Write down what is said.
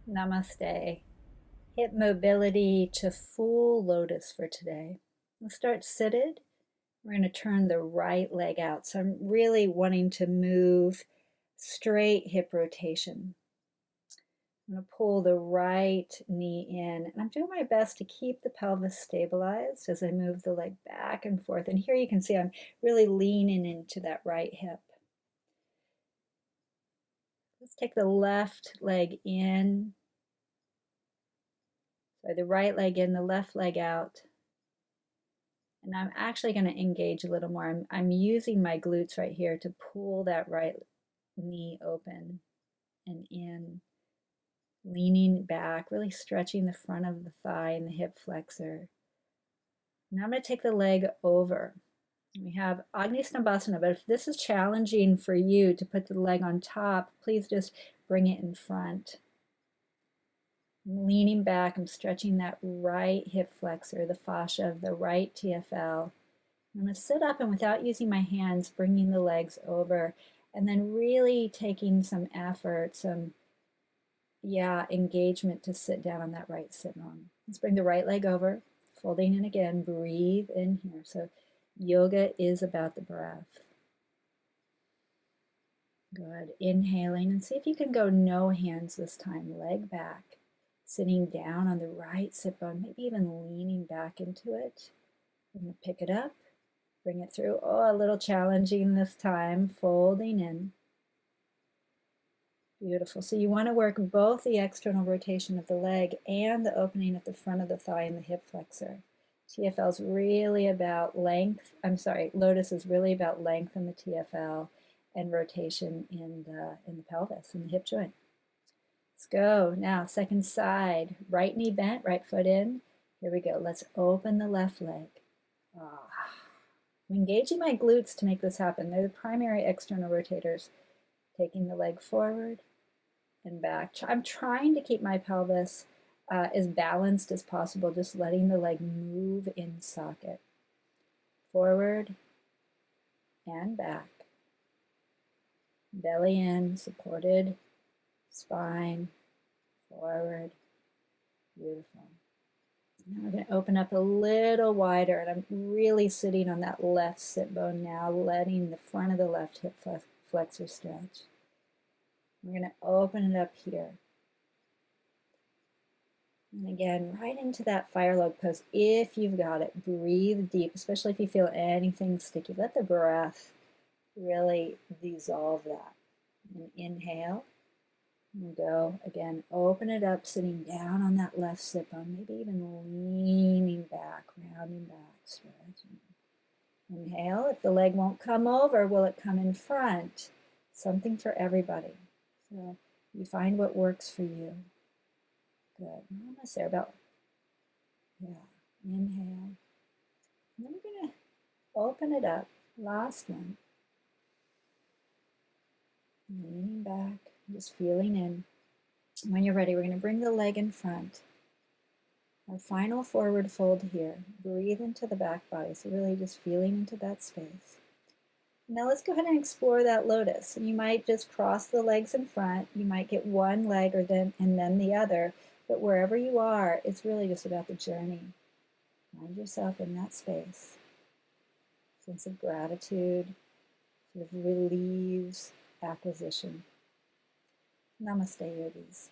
Namaste. Hip mobility to full lotus for today. Let's start seated. We're going to turn the right leg out. So I'm really wanting to move straight hip rotation. I'm going to pull the right knee in. And I'm doing my best to keep the pelvis stabilized as I move the leg back and forth. And here you can see I'm really leaning into that right hip. Let's take the left leg in. Sorry, the right leg in, the left leg out. And I'm actually going to engage a little more. I'm using my glutes right here to pull that right knee open and in, leaning back, really stretching the front of the thigh and the hip flexor. Now I'm going to take the leg over. We have Agni Stambhasana, but if this is challenging for you to put the leg on top, please just bring it in front. I'm leaning back, I'm stretching that right hip flexor, the fascia of the right TFL. I'm going to sit up and without using my hands, bringing the legs over and then really taking some effort, engagement to sit down on that right sit bone. Let's bring the right leg over, folding in again, breathe in here. So yoga is about the breath. Good. Inhaling and see if you can go no hands this time, leg back, sitting down on the right sit bone, maybe even leaning back into it. We're going to pick it up. Bring it through. Oh, a little challenging this time. Folding in. Beautiful. So you want to work both the external rotation of the leg and the opening at the front of the thigh and the hip flexor. TFL is really about length. Lotus is really about length in the TFL and rotation in the pelvis, in the hip joint. Let's go. Now, second side. Right knee bent, right foot in. Here we go. Let's open the left leg. I'm engaging my glutes to make this happen. They're the primary external rotators. Taking the leg forward and back. I'm trying to keep my pelvis as balanced as possible, just letting the leg move in socket. Forward and back. Belly in, supported spine, forward. Beautiful. Now we're going to open up a little wider, and I'm really sitting on that left sit bone now, letting the front of the left hip flexor stretch. We're going to open it up here. And again, right into that fire log pose. If you've got it, breathe deep, especially if you feel anything sticky. Let the breath really dissolve that. And inhale. And go again, open it up, sitting down on that left sit bone, maybe even leaning back, rounding back, stretching. Inhale. If the leg won't come over, will it come in front? Something for everybody. So you find what works for you. Good. Almost there. Inhale. And then we're going to open it up. Last one. Leaning back, just feeling in. When you're ready, we're going to bring the leg in front. Our final forward fold here. Breathe into the back body. So really just feeling into that space. Now let's go ahead and explore that lotus. And you might just cross the legs in front. You might get one leg and then the other. But wherever you are, it's really just about the journey. Find yourself in that space. Sense of gratitude sort of relieves acquisition. Namaste, yogis.